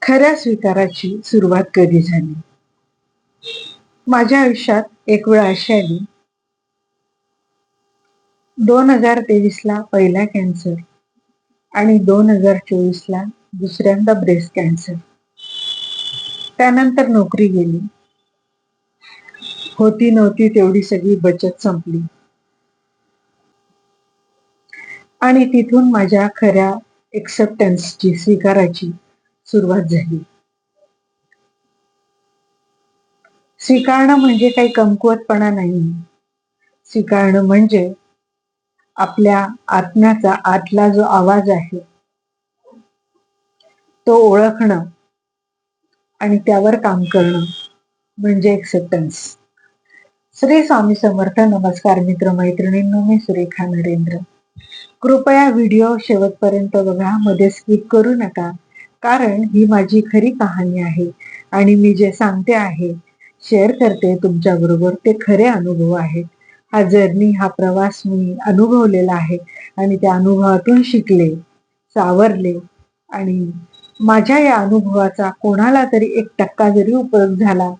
खऱ्या स्वीकाराची सुरुवात कधी झाली? माझ्या आयुष्यात एक वेळ अशी आली, 2023ला पहिला कॅन्सर आणि 2024ला दुसऱ्यांदा ब्रेस्ट कॅन्सर. त्यानंतर नोकरी गेली. होती नव्हती तेवढी सगळी बचत संपली आणि तिथून माझ्या खऱ्या एक्सेप्टन्सची, स्वीकाराची सुरुवात झाली. स्वीकारणं म्हणजे काही कमकुवतपणा नाही. स्वीकारणं म्हणजे आपल्या आत्म्याचा आतला जो आवाज आहे तो ओळखणं आणि त्यावर काम करणं म्हणजे एक्सेप्टन्स. श्री स्वामी समर्थ. नमस्कार मित्रमैत्रिणींनो, मी सुरेखा नरेंद्र. कृपया व्हिडिओ शेवटपर्यंत बघा, मध्ये स्किप करू नका, कारण ही माझी खरी कहाणी आहे आणि मी जे सांगते आहे, शेअर करते तुमच्या बरोबर, ते खरे अनुभव आहेत. हा जर्नी, हा प्रवास मी अनुभवलेला आहे आणि त्या अनुभवातून शिकले, सावरले आणि माझ्या या अनुभवाचा कोणाला तरी 1% जरी उपयोग झाला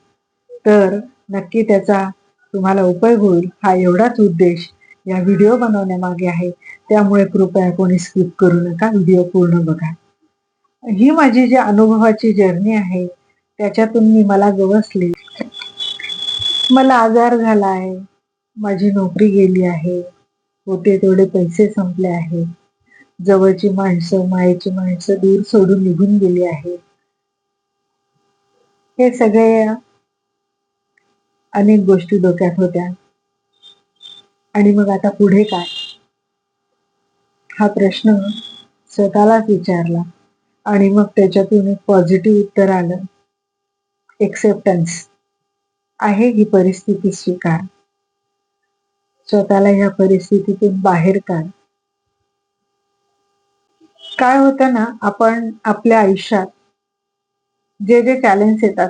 तर नक्की त्याचा तुम्हाला उपयोग होईल, हा एवढाच उद्देश या व्हिडिओ बनवण्यामागे आहे. त्यामुळे कृपया कोणी स्किप करू नका, व्हिडिओ पूर्ण बघा. ही माझी जी अनुभवाची जर्नी आहे त्याच्यातून मी मला गवसले. मला आजार झाला आहे, माझी नोकरी गेली आहे, होते तेवढे पैसे संपले आहे, जवळची माणसं, मायेची माणसं दूर सोडून निघून गेली आहे. हे सगळे अनेक गोष्टी डोक्यात होत्या आणि मग आता पुढे काय, हा प्रश्न स्वतःलाच विचारला आणि मग त्याच्यातून एक पॉझिटिव्ह उत्तर आलं, एक्सेप्टन्स आहे ही परिस्थिती स्वीकार. स्वतःला ह्या परिस्थितीतून बाहेर काढ. काय होतं ना, आपण आपल्या आयुष्यात जे जे चॅलेंज येतात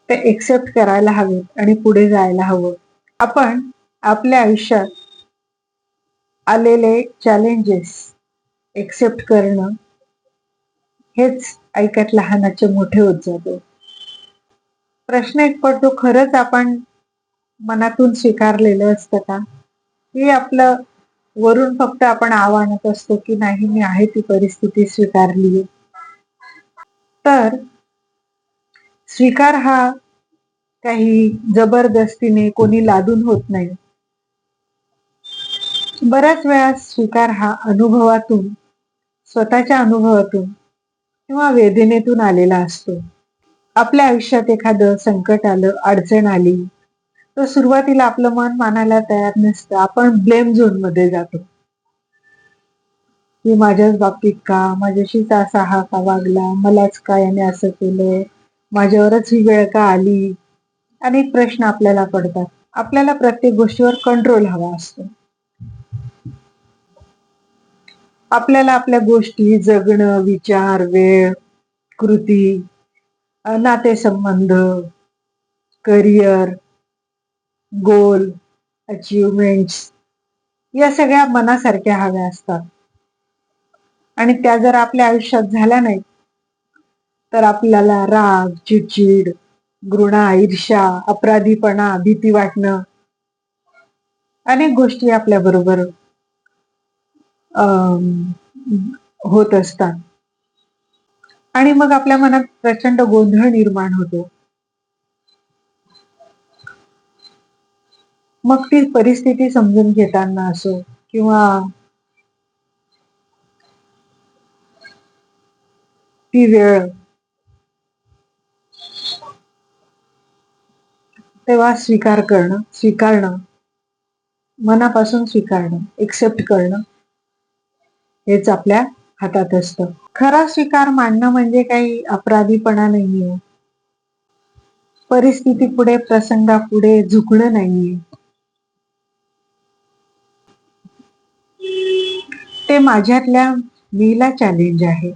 ते एक्सेप्ट करायला हवेत आणि पुढे जायला हवं. आपण आपल्या आयुष्यात आलेले चॅलेंजेस एक्सेप्ट करणं, हेच ऐकत लहानाचे मोठे होत जातो. प्रश्न एक पडतो, खरंच आपण मनातून स्वीकारलेलं असतं का, की आपलं वरून फक्त आपण आव्हानत असतो की नाही, मी आहे ती परिस्थिती स्वीकारली. तर स्वीकार हा काही जबरदस्तीने कोणी लादून होत नाही. बऱ्याच वेळा स्वीकार हा अनुभवातून, स्वतःच्या अनुभवातून किंवा वेदनेतून आलेला असतो. आपल्या आयुष्यात एखादं संकट आलं, अडचण आली, तर सुरुवातीला आपलं मन मानायला तयार नसतं. आपण ब्लेम झोन मध्ये जातो की माझ्याच बाबतीत का, माझ्याशीच असा हा का वागला, मलाच का याने असं केलं, माझ्यावरच ही वेळ का आली. अनेक प्रश्न आपल्याला पडतात. आपल्याला प्रत्येक गोष्टीवर कंट्रोल हवा असतो. आपल्याला आपल्या गोष्टी जगणं, विचार, वेळ, कृती, नातेसंबंध, करिअर, गोल, अचिव्हमेंट्स या सगळ्या मनासारख्या हव्या असतात आणि त्या जर आपल्या आयुष्यात झाल्या नाहीत तर आपल्याला राग, चिडचिड, घृणा, ईर्ष्या, अपराधीपणा, भीती वाटणं, अनेक गोष्टी आपल्या बरोबर होत असतात आणि मग आपल्या मनात प्रचंड गोंधळ निर्माण होतो. मग ती परिस्थिती समजून घेताना असो किंवा ती वेळ, तेव्हा स्वीकारणं, मनापासून स्वीकारणं, एक्सेप्ट करणं हेच आपल्या हातात असतं. खरा स्वीकार मानणं म्हणजे काही अपराधीपणा नाहीये. परिस्थिती पुढे, प्रसंगापुढे झुकणं नाहीये. ते माझ्यातल्या मीला चॅलेंज आहे.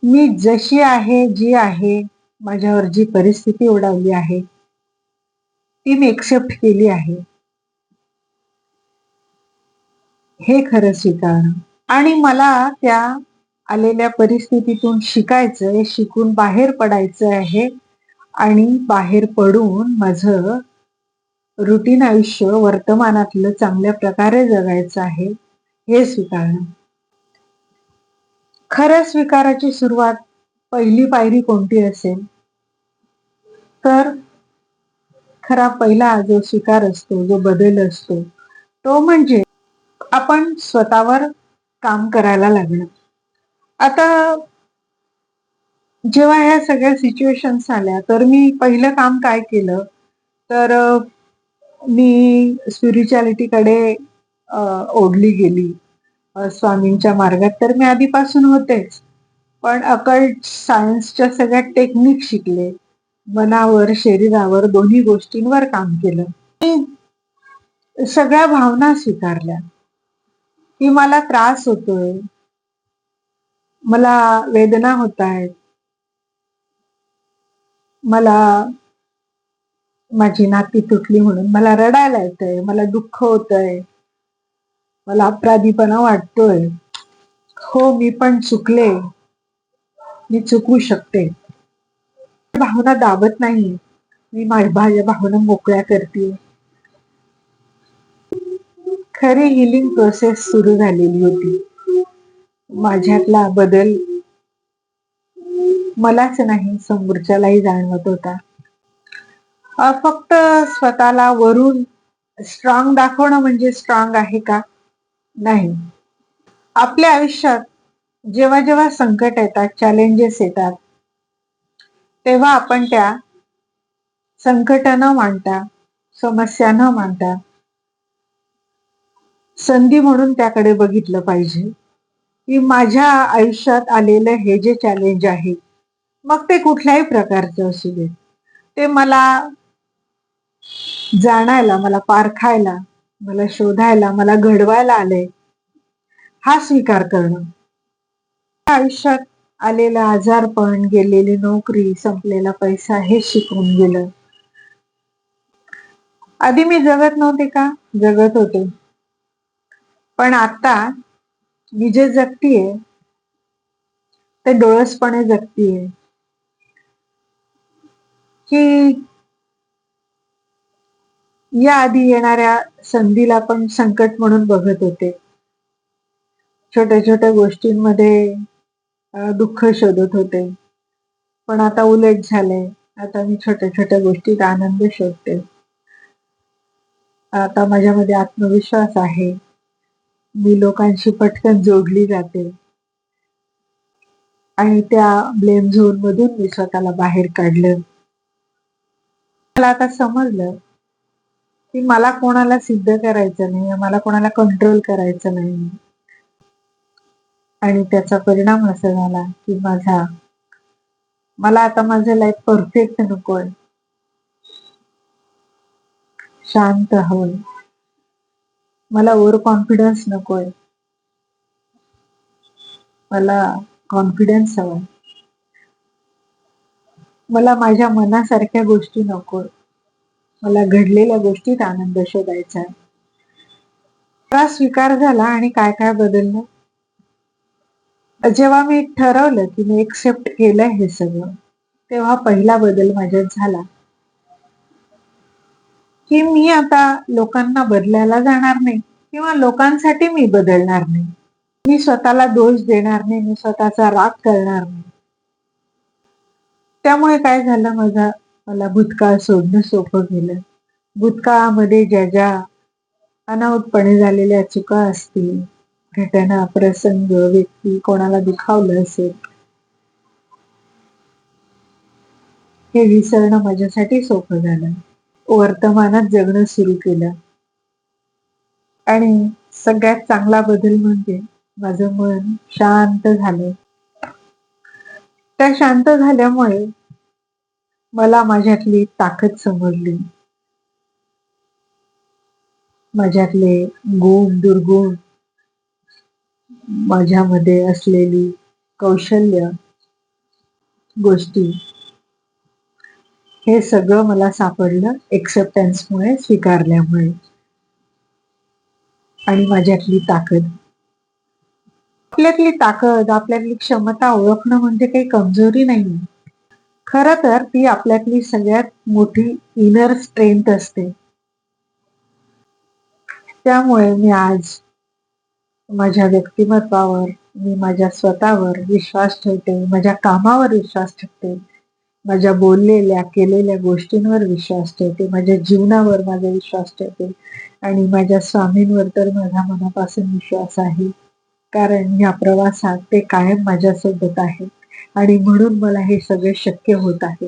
मी जशी आहे, जी आहे, माझ्यावर जी परिस्थिती ओढावली आहे ती मी एक्सेप्ट केली आहे. हे खरं स्वीकारणं. आणि मला त्या आलेल्या परिस्थितीतून शिकायचंय, शिकून बाहेर पडायचं आहे आणि बाहेर पडून माझं रुटीन आयुष्य वर्तमानातलं चांगल्या प्रकारे जगायचं आहे, हे स्वीकारणं. खऱ्या स्वीकाराची सुरुवात, पहिली पायरी कोणती असेल? तर खरा पहिला जो स्वीकार असतो, जो बदल असतो, तो म्हणजे आपण स्वतःवर काम करायला लागणं. आता जेव्हा ह्या सगळ्या सिच्युएशन्स आल्या, तर मी पहिलं काम काय केलं, तर मी स्पिरिच्युअलिटीकडे ओढली गेली. स्वामींच्या मार्गात तर मी आधीपासून होतेच. पण अकल्ट सायन्सच्या सगळ्या टेक्निक शिकले. मनावर, शरीरावर दोन्ही गोष्टींवर काम केलं. मी सगळ्या भावना स्वीकारल्या, की मला त्रास होतोय, मला वेदना होतायत, मला माझी नाती तुटली म्हणून मला रडायला येतंय, मला दुःख होतंय, मला अपराधीपणा वाटतोय. हो, मी पण चुकले, मी चुकू शकते. भावना दाबत नाहीये. मी माझ्या भावना मोकळ्या करतेय. खरी हिलिंग प्रोसेस सुरू झालेली होती. माझ्यातला बदल मलाच नाही, समोरच्यालाही जाणवत होता. फक्त स्वतःला वरून स्ट्रॉंग दाखवणं म्हणजे स्ट्रॉंग आहे का? नाही. आपल्या आयुष्यात जेव्हा जेव्हा संकट येतात, चॅलेंजेस येतात, तेव्हा आपण त्या संकट न मांडता, समस्या न मांडता, संधी म्हणून त्याकडे बघितलं पाहिजे, की माझ्या आयुष्यात आलेलं हे जे चॅलेंज आहे, मग ते कुठल्याही प्रकारचं असू दे, ते मला जाणायला, मला पारखायला, मला शोधायला, मला घडवायला आलंय, हा स्वीकार करणं. आयुष्यात आलेलं आजारपण, गेलेली नोकरी, संपलेला पैसा हे शिकवून गेलं. आधी मी जगत नव्हते का? जगत होते. पण आता मी जे जगतीये, ते डोळसपणे जगतीये. की या आधी येणाऱ्या संधीला पण संकट म्हणून बघत होते. छोट्या छोट्या गोष्टींमध्ये दुःख शोधत होते. पण आता उलट झालंय. आता मी छोट्या छोट्या गोष्टीत आनंद शोधते. आता माझ्यामध्ये आत्मविश्वास आहे. मी लोकांशी पटकन जोडली जाते. आणि त्या ब्लेम झोन मधून मी स्वतःला बाहेर काढलं. मला आता समजलं, की मला कोणाला सिद्ध करायचं नाही, मला कोणाला कंट्रोल करायचं नाही. आणि त्याचा परिणाम असा झाला, की मला आता माझं लाईफ परफेक्ट नकोय. शांत हवंय. मला ओव्हर कॉन्फिडन्स नकोय. मला कॉन्फिडन्स हवाय. मला माझ्या मनासारख्या गोष्टी नकोय. मला घडलेल्या गोष्टीत आनंद शोधायचा आहे. हा स्वीकार झाला आणि काय काय बदललं? जेव्हा मी ठरवलं, की मी एक्सेप्ट केलंय हे सगळं, तेव्हा पहिला बदल माझ्यात झाला, की मी आता लोकांना बदलायला जाणार नाही किंवा लोकांसाठी मी बदलणार नाही. मी स्वतःला दोष देणार नाही, मी स्वतःचा राग करणार नाही. त्यामुळे काय झालं, मला भूतकाळ सोडणं सोपं गेलं. भूतकाळामध्ये ज्या ज्या अनाहूतपणे झालेल्या चुका असतील, घटना, प्रसंग, व्यक्ती, कोणाला दुखावलं असेल, हे विसरणं माझ्यासाठी सोपं झालं. वर्तमानात जगणं सुरू केलं. आणि सगळ्यात चांगला बदल म्हणजे माझं मन शांत झालं. त्या शांत झाल्यामुळे मला माझ्यातली ताकद समजली. माझ्यातले गुण, दुर्गुण, माझ्यामध्ये असलेली कौशल्य, गोष्टी, हे सगळं मला सापडलं एक्सेप्टन्समुळे, स्वीकारल्यामुळे. आणि माझ्यातली ताकद. आपल्यातली ताकद, आपल्यातली क्षमता ओळखणं म्हणजे काही कमजोरी नाही. खरं तर ती आपल्यातली सगळ्यात मोठी इनर स्ट्रेंथ असते. त्यामुळे मी आज माझ्या व्यक्तिमत्वावर, मी माझ्या स्वतःवर विश्वास ठेवते, माझ्या कामावर विश्वास ठेवते, माझ्या बोललेल्या, केलेल्या गोष्टींवर विश्वास ठेवते, माझ्या जीवनावर माझा विश्वास ठेवते आणि माझ्या स्वामींवर तर माझा मनापासून विश्वास आहे. कारण ह्या प्रवासात ते कायम माझ्यासोबत आहेत आणि म्हणून मला हे सगळे शक्य होत आहे.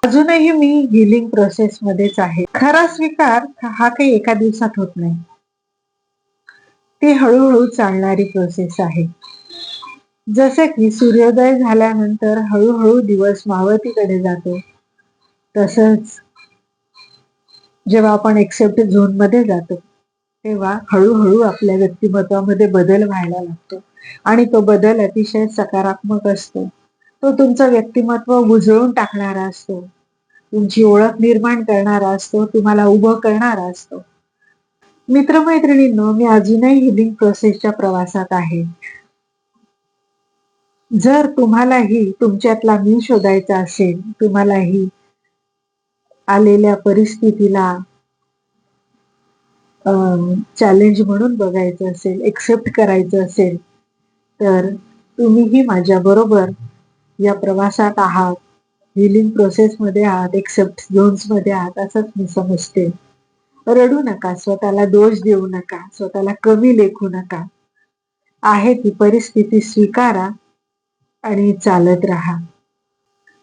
अजूनही मी हिलिंग प्रोसेस मध्येच आहे. खरा स्वीकार हा काही एका दिवसात होत नाही. ती हळूहळू चालणारी प्रोसेस आहे. जसे की सूर्योदय झाल्यानंतर हळूहळू दिवस मावळतीकडे जातो, तसंच जेव्हा आपण एक्सेप्ट झोन मध्ये जातो तेव्हा हळूहळू आपल्या व्यक्तिमत्वामध्ये बदल व्हायला लागतो आणि तो बदल अतिशय सकारात्मक असतो. तो तुमचं व्यक्तिमत्व उजळून टाकणारा असतो, तुमची ओळख निर्माण करणारा असतो, तुम्हाला उभं करणारा असतो. मित्रमैत्रिणींनो, मी अजूनही हिलिंग प्रोसेसच्या प्रवासात आहे. जर तुम्हालाही तुमच्यातला मी शोधायचा असेल, तुम्हालाही आलेल्या परिस्थितीला चॅलेंज म्हणून बघायचं असेल, एक्सेप्ट करायचं असेल, तर तुम्हीही माझ्या बरोबर या प्रवासात आहात, हिलिंग प्रोसेसमध्ये आहात, एक्सेप्ट झोन्समध्ये आहात असंच मी समजते. रडू नका, स्वतःला दोष देऊ नका, स्वतःला कमी लेखू नका. आहे ती परिस्थिती स्वीकारा आणि चालत राहा.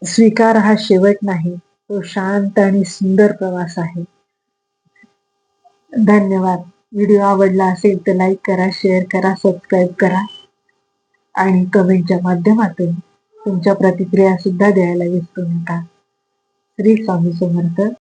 स्वीकार हा शेवट नाही, तो शांत आणि सुंदर प्रवास आहे. धन्यवाद. व्हिडिओ आवडला असेल तर लाईक करा, शेअर करा, सबस्क्राईब करा आणि कमेंटच्या माध्यमातून तुमच्या प्रतिक्रिया सुद्धा द्यायला विसरू नका. श्री स्वामी समर्थ.